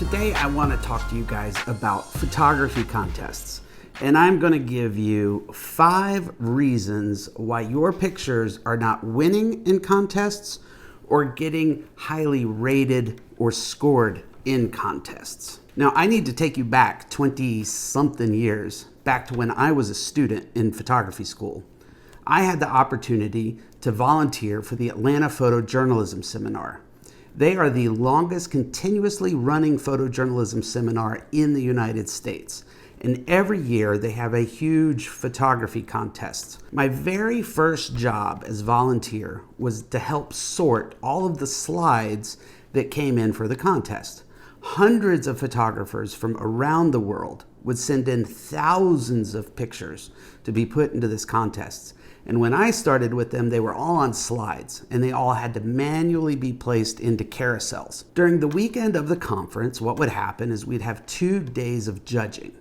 Today I want to talk to you guys about photography contests. And I'm going to give you 5 reasons why your pictures are not winning in contests or getting highly rated or scored in contests. Now, I need to take you back 20-something years, back to when I was a student in photography school. I had the opportunity to volunteer for the Atlanta Photojournalism Seminar. They are the longest continuously running photojournalism seminar in the United States. And every year they have a huge photography contest. My very first job as volunteer was to help sort all of the slides that came in for the contest. Hundreds of photographers from around the world would send in thousands of pictures to be put into this contest. And when I started with them, they were all on slides and they all had to manually be placed into carousels. During the weekend of the conference, what would happen is we'd have 2 days of judging.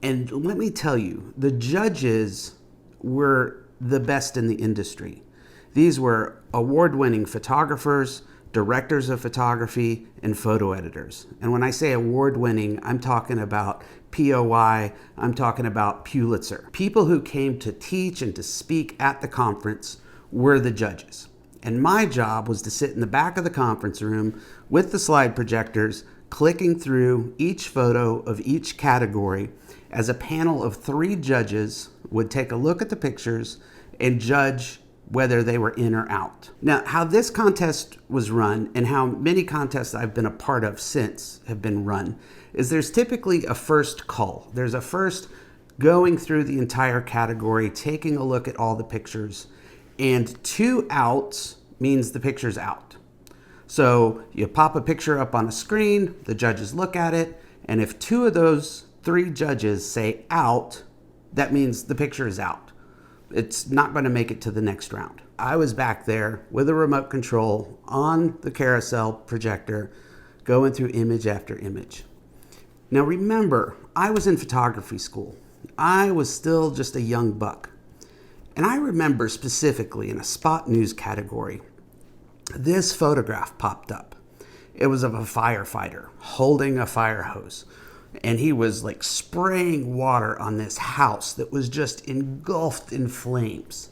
And let me tell you, the judges were the best in the industry. These were award-winning photographers, directors of photography, and photo editors. And when I say award-winning, I'm talking about POI, I'm talking about Pulitzer. People who came to teach and to speak at the conference were the judges. And my job was to sit in the back of the conference room with the slide projectors, clicking through each photo of each category as a panel of 3 judges would take a look at the pictures and judge whether they were in or out. Now, how this contest was run and how many contests I've been a part of since have been run is there's typically a first cull. There's a first going through the entire category, taking a look at all the pictures, and 2 outs means the picture's out. So you pop a picture up on a screen, the judges look at it, and if 2 of those 3 judges say out, that means the picture is out. It's not going to make it to the next round. I was back there with a remote control on the carousel projector, going through image after image. Now remember, I was in photography school. I was still just a young buck. And I remember specifically in a spot news category, this photograph popped up. It was of a firefighter holding a fire hose. And he was like spraying water on this house that was just engulfed in flames.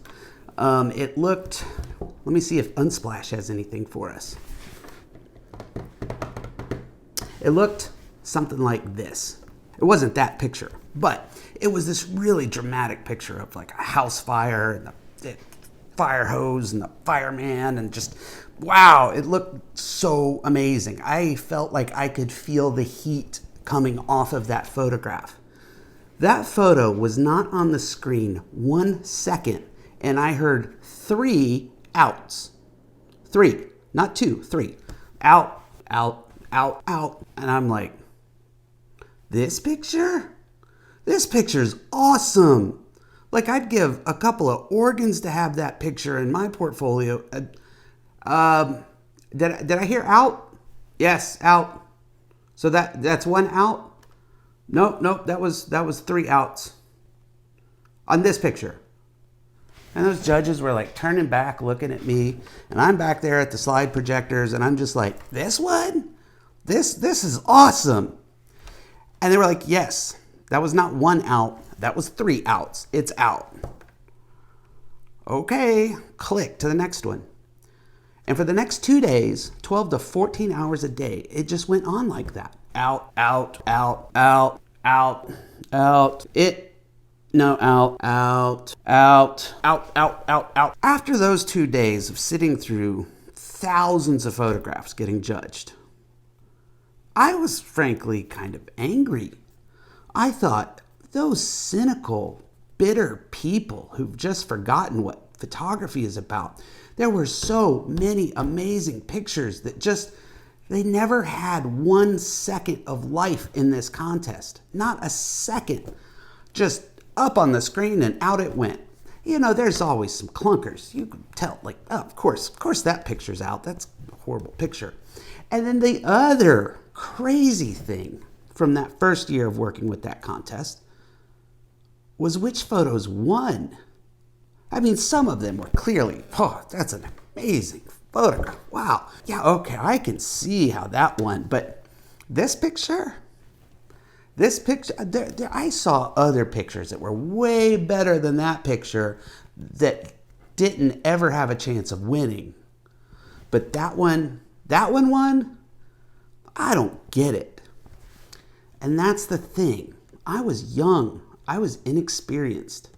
It looked, let me see if Unsplash has anything for us. It looked something like this. It wasn't that picture, but it was this really dramatic picture of like a house fire and the fire hose and the fireman and just, wow, it looked so amazing. I felt like I could feel the heat coming off of that photograph. That photo was not on the screen 1 second, and I heard 3 outs. 3, not 2, 3. Out, out, out, out. And I'm like, this picture? This picture's awesome. Like, I'd give a couple of organs to have that picture in my portfolio. Did I hear out? Yes, out. So that's 1 out? Nope, that was 3 outs on this picture. And those judges were like turning back, looking at me, and I'm back there at the slide projectors, and I'm just like, this one? This is awesome. And they were like, yes, that was not 1 out, that was 3 outs. It's out. Okay, click to the next one. And for the next 2 days, 12 to 14 hours a day, it just went on like that. Out, out, out, out, out, out. Out. After those 2 days of sitting through thousands of photographs getting judged, I was frankly kind of angry. I thought, those cynical, bitter people who've just forgotten what photography is about. There were so many amazing pictures that just, they never had 1 second of life in this contest. Not a second. Just up on the screen and out it went. You know, there's always some clunkers. You can tell, like, oh, of course that picture's out. That's a horrible picture. And then the other crazy thing from that first year of working with that contest was which photos won. I mean, some of them were clearly, oh, that's an amazing photograph. Wow. Yeah, okay, I can see how that won. But This picture, I saw other pictures that were way better than that picture that didn't ever have a chance of winning. But that one won. I don't get it. And that's the thing. I was young. I was inexperienced.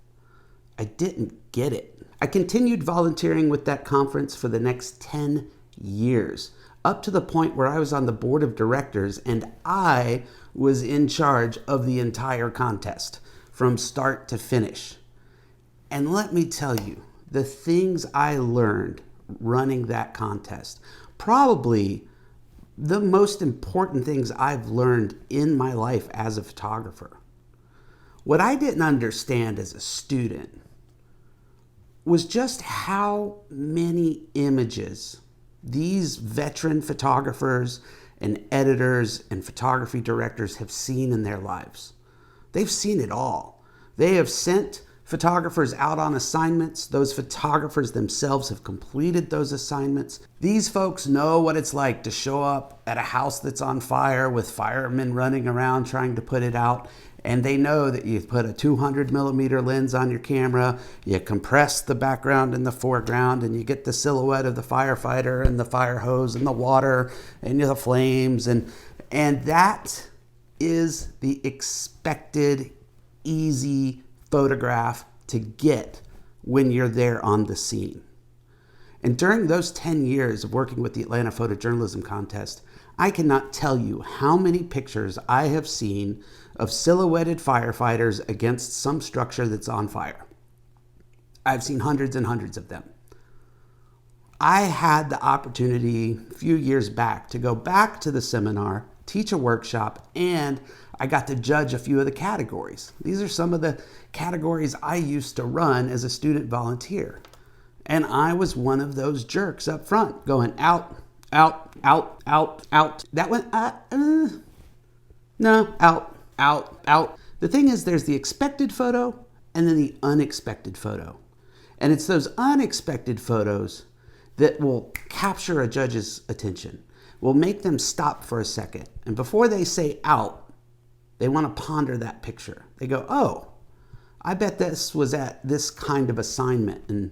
I didn't get it. I continued volunteering with that conference for the next 10 years, up to the point where I was on the board of directors and I was in charge of the entire contest from start to finish. And let me tell you, the things I learned running that contest, probably the most important things I've learned in my life as a photographer. What I didn't understand as a student was just how many images these veteran photographers and editors and photography directors have seen in their lives. They've seen it all. They have sent photographers out on assignments. Those photographers themselves have completed those assignments. These folks know what it's like to show up at a house that's on fire with firemen running around trying to put it out. And they know that you put a 200 millimeter lens on your camera, you compress the background in the foreground, and you get the silhouette of the firefighter and the fire hose and the water and the flames. And that is the expected, easy photograph to get when you're there on the scene. And during those 10 years of working with the Atlanta Photojournalism Contest, I cannot tell you how many pictures I have seen of silhouetted firefighters against some structure that's on fire. I've seen hundreds and hundreds of them. I had the opportunity a few years back to go back to the seminar, teach a workshop, and I got to judge a few of the categories. These are some of the categories I used to run as a student volunteer. And I was one of those jerks up front going out, out, out, out, out. That one, no, out, out, out. The thing is, there's the expected photo and then the unexpected photo. And it's those unexpected photos that will capture a judge's attention, will make them stop for a second. And before they say out, they want to ponder that picture. They go, oh, I bet this was at this kind of assignment. And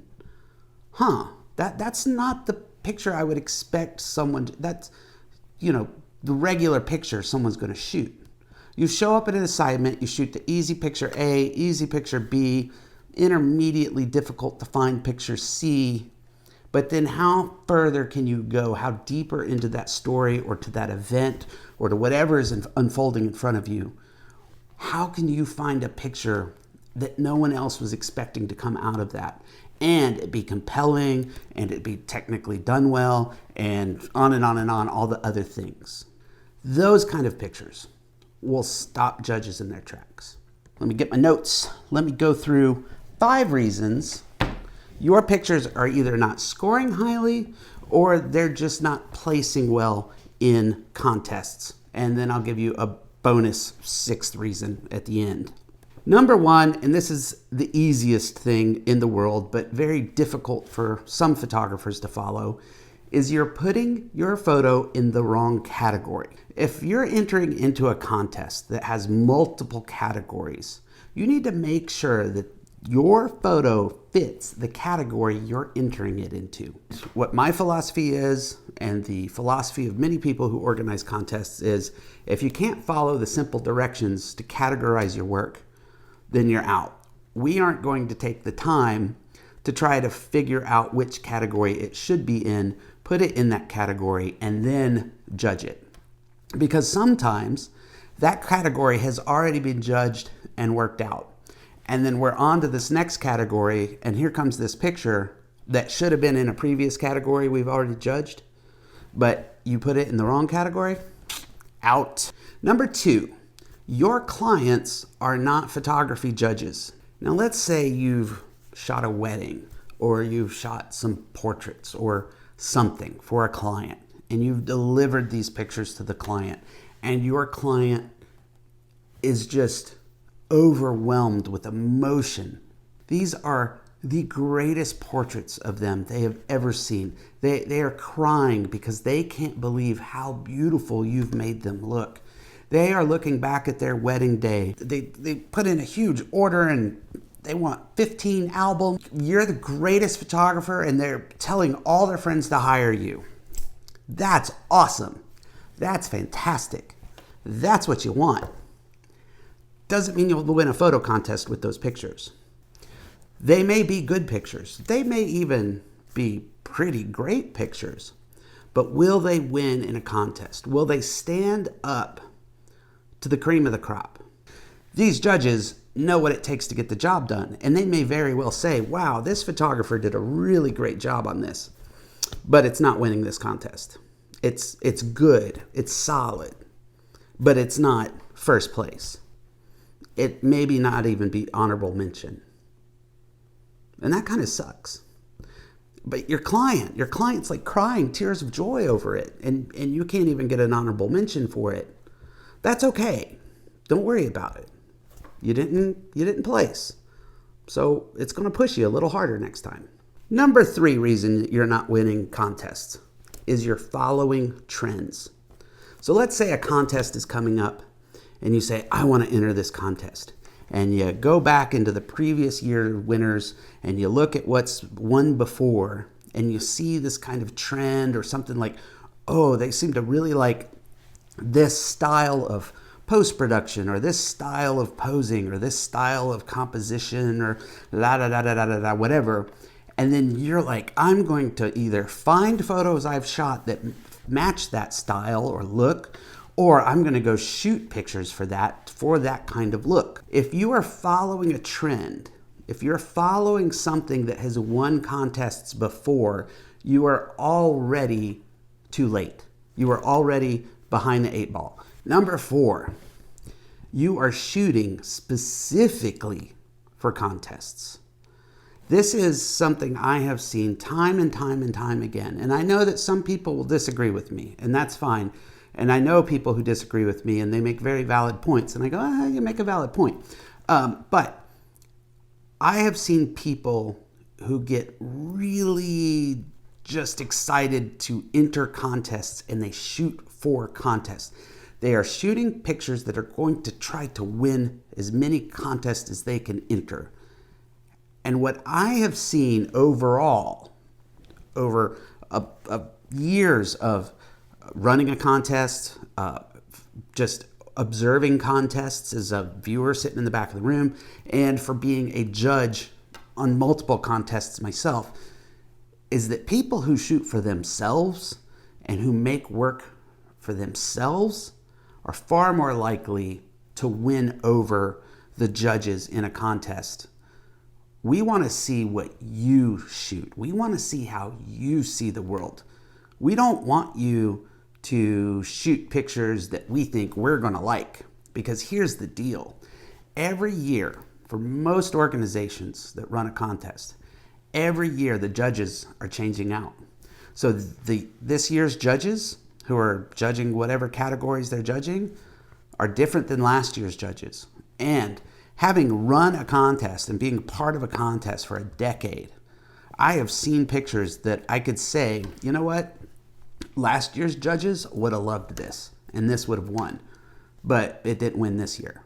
that's not the picture I would expect someone to, that's, the regular picture someone's going to shoot. You show up at an assignment, you shoot the easy picture A, easy picture B, intermediately difficult to find picture C. But then how further can you go? How deeper into that story or to that event or to whatever is unfolding in front of you? How can you find a picture that no one else was expecting to come out of that? And it be compelling and it be technically done well and on and on and on, all the other things. Those kind of pictures will stop judges in their tracks. Let me get my notes. Let me go through 5 reasons your pictures are either not scoring highly or they're just not placing well in contests. And then I'll give you a bonus 6th reason at the end. Number 1, and this is the easiest thing in the world, but very difficult for some photographers to follow, is you're putting your photo in the wrong category. If you're entering into a contest that has multiple categories, you need to make sure that your photo fits the category you're entering it into. What my philosophy is, and the philosophy of many people who organize contests, is if you can't follow the simple directions to categorize your work, then you're out. We aren't going to take the time to try to figure out which category it should be in, put it in that category, and then judge it. Because sometimes that category has already been judged and worked out. And then we're on to this next category, and here comes this picture that should have been in a previous category we've already judged, but you put it in the wrong category, out. Number 2, your clients are not photography judges. Now let's say you've shot a wedding, or you've shot some portraits or something for a client, and you've delivered these pictures to the client, and your client is just overwhelmed with emotion. These are the greatest portraits of them they have ever seen. They are crying because they can't believe how beautiful you've made them look. They are looking back at their wedding day. They put in a huge order and they want 15 albums. You're the greatest photographer and they're telling all their friends to hire you. That's awesome. That's fantastic. That's what you want. Doesn't mean you'll win a photo contest with those pictures. They may be good pictures. They may even be pretty great pictures. But will they win in a contest? Will they stand up to the cream of the crop? These judges know what it takes to get the job done. And they may very well say, wow, this photographer did a really great job on this. But it's not winning this contest. It's good. It's solid. But it's not first place. It maybe not even be honorable mention. And that kind of sucks. But your client's like crying tears of joy over it, and you can't even get an honorable mention for it. That's okay. Don't worry about it. You didn't place. So it's going to push you a little harder next time. Number 3 reason you're not winning contests is you're following trends. So let's say a contest is coming up and you say, I want to enter this contest. And you go back into the previous year winners and you look at what's won before and you see this kind of trend or something like, oh, they seem to really like this style of post-production or this style of posing or this style of composition or whatever. And then you're like, I'm going to either find photos I've shot that match that style or look, or I'm going to go shoot pictures for that kind of look. If you are following a trend, if you're following something that has won contests before, you are already too late. You are already behind the 8 ball. Number 4, you are shooting specifically for contests. This is something I have seen time and time and time again. And I know that some people will disagree with me, and that's fine. And I know people who disagree with me and they make very valid points. And I go, you make a valid point. But I have seen people who get really just excited to enter contests and they shoot for contests. They are shooting pictures that are going to try to win as many contests as they can enter. And what I have seen overall, over years of running a contest, just observing contests as a viewer sitting in the back of the room, and for being a judge on multiple contests myself, is that people who shoot for themselves and who make work for themselves are far more likely to win over the judges in a contest. We want to see what you shoot. We want to see how you see the world. We don't want you to shoot pictures that we think we're going to like. Because here's the deal. Every year, for most organizations that run a contest, every year the judges are changing out. So this year's judges who are judging whatever categories they're judging are different than last year's judges. And having run a contest and being part of a contest for a decade, I have seen pictures that I could say, you know what? Last year's judges would have loved this, and this would have won, but it didn't win this year.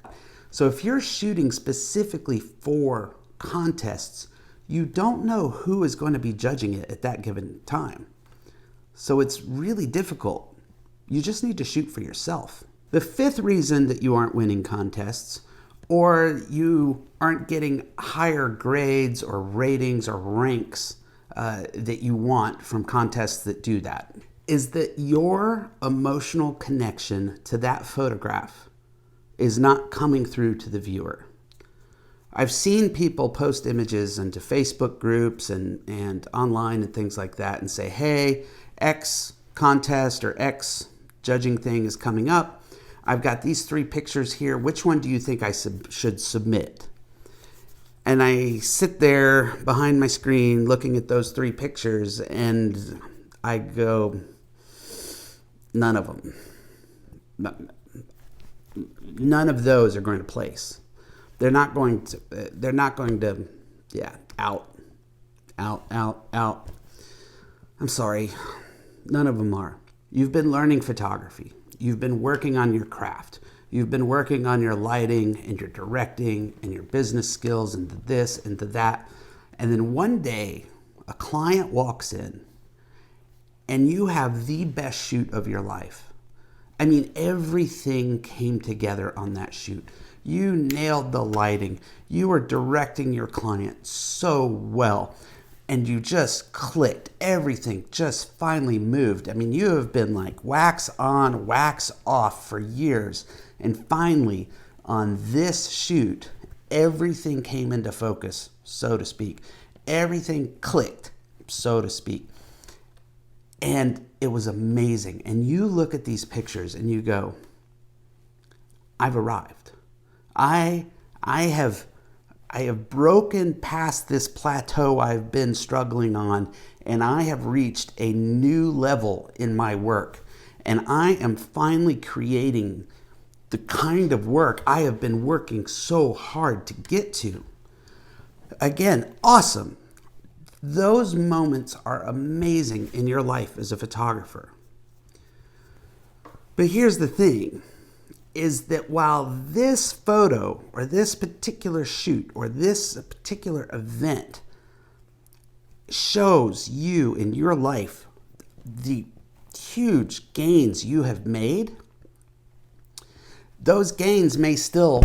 So if you're shooting specifically for contests, you don't know who is going to be judging it at that given time. So it's really difficult. You just need to shoot for yourself. The 5th reason that you aren't winning contests, or you aren't getting higher grades or ratings or ranks that you want from contests that do that, is that your emotional connection to that photograph is not coming through to the viewer. I've seen people post images into Facebook groups and online and things like that and say, hey, X contest or X judging thing is coming up. I've got these 3 pictures here. Which one do you think I should submit? And I sit there behind my screen looking at those 3 pictures and I go, none of them. None of those are going to place. They're not going to, out. Out, out, out. I'm sorry. None of them are. You've been learning photography. You've been working on your craft. You've been working on your lighting and your directing and your business skills and this and that. And then one day, a client walks in and you have the best shoot of your life. I mean, everything came together on that shoot. You nailed the lighting. You were directing your client so well. And you just clicked. Everything just finally moved. I mean, you have been like wax on, wax off for years. And finally, on this shoot, everything came into focus, so to speak. Everything clicked, so to speak. And it was amazing. And you look at these pictures and you go, I've arrived. I have broken past this plateau I've been struggling on, and I have reached a new level in my work. And I am finally creating the kind of work I have been working so hard to get to. Again, awesome. Those moments are amazing in your life as a photographer. But here's the thing, is that while this photo or this particular shoot or this particular event shows you in your life the huge gains you have made, those gains may still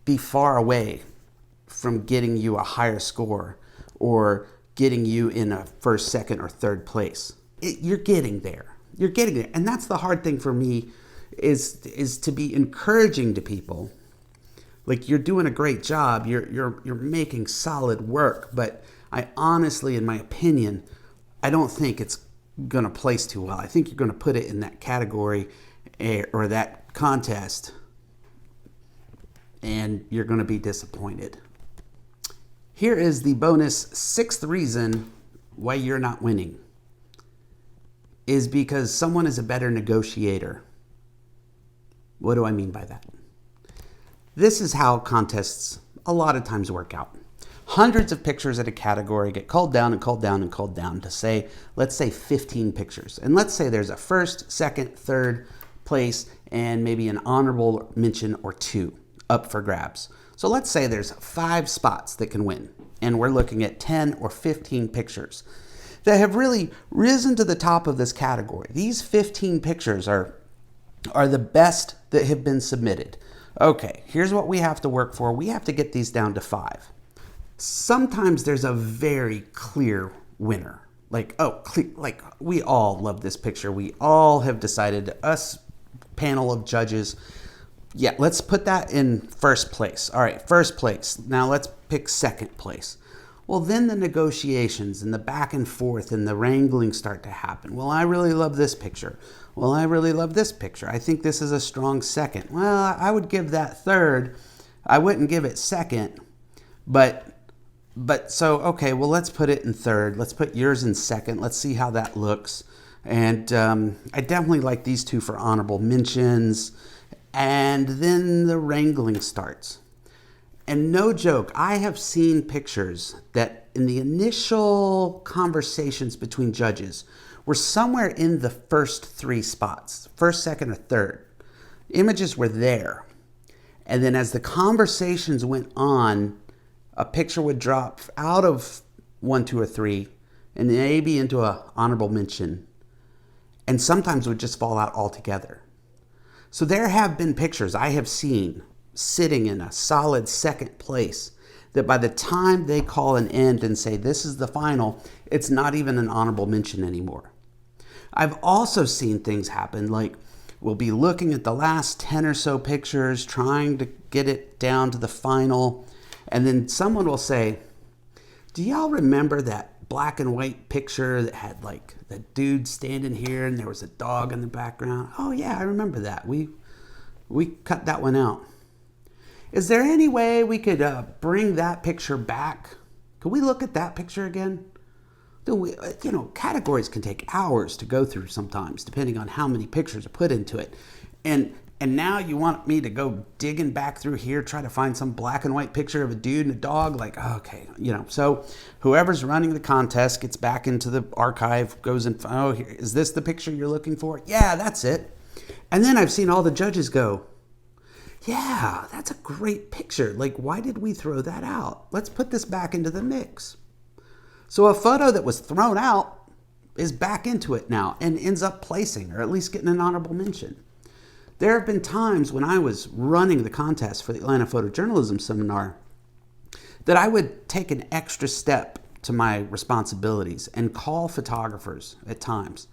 be far away from getting you a higher score or getting you in a first, second, or third place. You're getting there. You're getting there. And that's the hard thing for me is to be encouraging to people. Like, you're doing a great job. You're making solid work. But I honestly, in my opinion, I don't think it's going to place too well. I think you're going to put it in that category or that contest, and you're going to be disappointed. Here is the bonus sixth reason why you're not winning. Is because someone is a better negotiator. What do I mean by that? This is how contests a lot of times work out. Hundreds of pictures at a category get called down and called down and called down to say, let's say 15 pictures. And let's say there's a first, second, third place, and maybe an honorable mention or two up for grabs. So let's say there's 5 spots that can win, and we're looking at 10 or 15 pictures that have really risen to the top of this category. These 15 pictures are the best that have been submitted. Okay, here's what we have to work for. We have to get these down to 5. Sometimes there's a very clear winner. Like, like we all love this picture. We all have decided, us panel of judges, yeah, let's put that in first place. All right, first place. Now let's pick second place. Well, then the negotiations and the back and forth and the wrangling start to happen. Well, I really love this picture. Well, I really love this picture. I think this is a strong second. Well, I would give that third. I wouldn't give it second. But so, okay, well, let's put it in third. Let's put yours in second. Let's see how that looks. And I definitely like these two for honorable mentions. And then the wrangling starts. And no joke, I have seen pictures that in the initial conversations between judges were somewhere in the first 3 spots, first, second, or third. Images were there. And then as the conversations went on, a picture would drop out of 1, 2, or 3 and maybe into an honorable mention. And sometimes would just fall out altogether. So there have been pictures I have seen sitting in a solid second place that by the time they call an end and say this is the final, it's not even an honorable mention anymore. I've also seen things happen like we'll be looking at the last 10 or so pictures, trying to get it down to the final, and then someone will say, do y'all remember that black and white picture that had like the dude standing here and there was a dog in the background? Oh yeah, I remember that. We cut that one out. Is there any way we could bring that picture back? Could we look at that picture again? Categories can take hours to go through sometimes, depending on how many pictures are put into it. And And now you want me to go digging back through here, try to find some black and white picture of a dude and a dog. Like, okay, so whoever's running the contest gets back into the archive, goes and, oh, here, is this the picture you're looking for? Yeah, that's it. And then I've seen all the judges go, yeah, that's a great picture. Like, why did we throw that out? Let's put this back into the mix. So a photo that was thrown out is back into it now and ends up placing, or at least getting an honorable mention. There have been times when I was running the contest for the Atlanta Photojournalism Seminar that I would take an extra step to my responsibilities and call photographers at times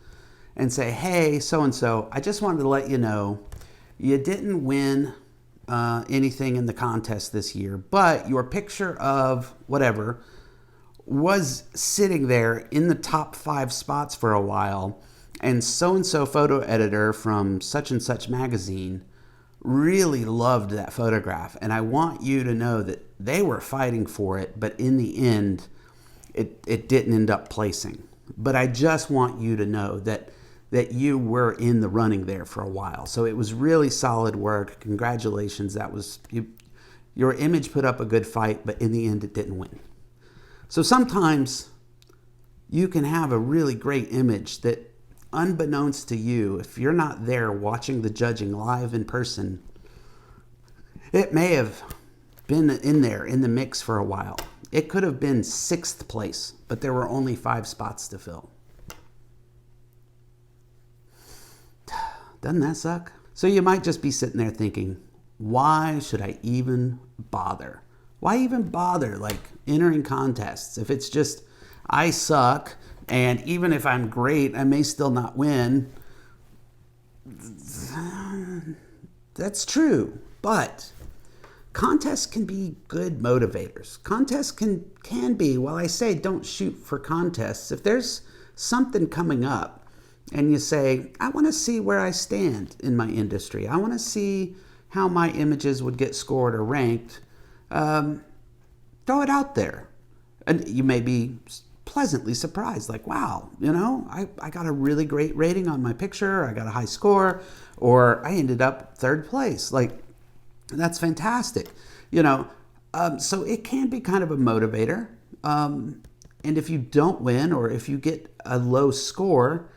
and say, hey, so-and-so, I just wanted to let you know you didn't win anything in the contest this year, but your picture of whatever was sitting there in the top 5 spots for a while, and so photo editor from such and such magazine really loved that photograph, and I want you to know that they were fighting for it, but in the end it didn't end up placing. But I just want you to know that you were in the running there for a while. So it was really solid work. Congratulations. That was your image put up a good fight, but in the end it didn't win. So sometimes you can have a really great image that, unbeknownst to you, if you're not there watching the judging live in person, it may have been in there in the mix for a while. It could have been 6th place, but there were only 5 spots to fill. Doesn't that suck? So you might just be sitting there thinking, why should I even bother? Why even bother like entering contests if it's just I suck, and even if I'm great, I may still not win? That's true, but contests can be good motivators. Contests can be, while I say don't shoot for contests, if there's something coming up and you say, I want to see where I stand in my industry, I want to see how my images would get scored or ranked, throw it out there. And you may be pleasantly surprised, like, wow, I got a really great rating on my picture, I got a high score, or I ended up 3rd place. Like, that's fantastic. So it can be kind of a motivator. And if you don't win, or if you get a low score,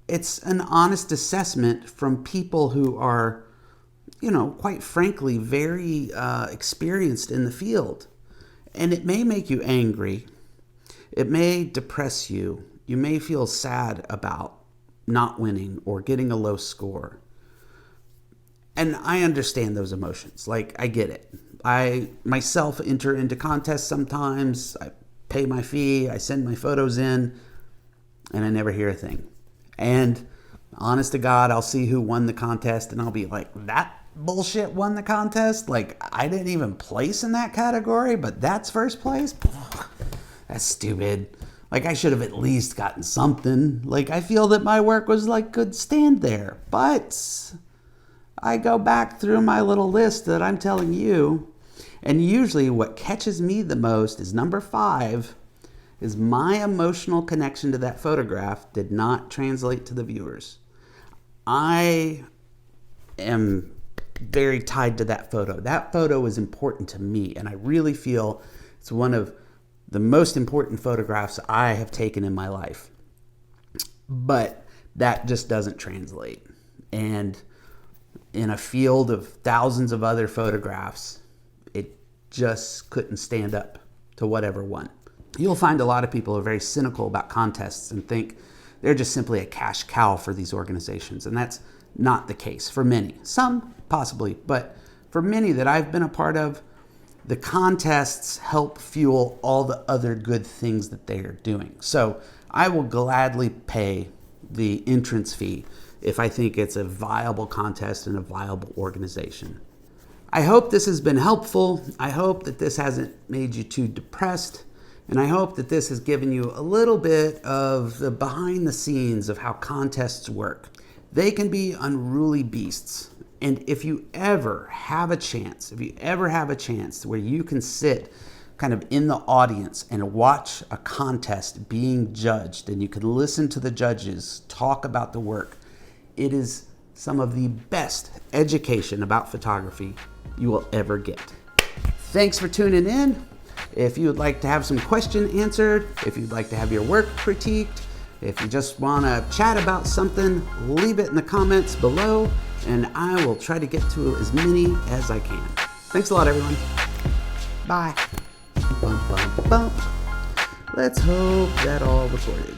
it's an honest assessment from people who are, quite frankly, very experienced in the field. And it may make you angry. It may depress you. You may feel sad about not winning or getting a low score. And I understand those emotions. Like, I get it. I myself enter into contests sometimes. I pay my fee. I send my photos in, and I never hear a thing. And honest to God, I'll see who won the contest, and I'll be like, that bullshit won the contest? Like, I didn't even place in that category, but that's 1st place? That's stupid. Like, I should have at least gotten something. Like, I feel that my work was like good stand there. But I go back through my little list that I'm telling you, and usually what catches me the most is number 5, is my emotional connection to that photograph did not translate to the viewers. I am very tied to that photo. That photo is important to me, and I really feel it's one of the most important photographs I have taken in my life. But that just doesn't translate. And in a field of thousands of other photographs, it just couldn't stand up to whatever won. You'll find a lot of people are very cynical about contests and think they're just simply a cash cow for these organizations. And that's not the case for many. Some, possibly, but for many that I've been a part of, the contests help fuel all the other good things that they are doing. So I will gladly pay the entrance fee if I think it's a viable contest and a viable organization. I hope this has been helpful. I hope that this hasn't made you too depressed. And I hope that this has given you a little bit of the behind the scenes of how contests work. They can be unruly beasts. And if you ever have a chance where you can sit kind of in the audience and watch a contest being judged, and you can listen to the judges talk about the work, it is some of the best education about photography you will ever get. Thanks for tuning in. If you would like to have some question answered, if you'd like to have your work critiqued, if you just want to chat about something, leave it in the comments below, and I will try to get to as many as I can. Thanks a lot, everyone. Bye. Bump, bump, bump. Let's hope that all recorded.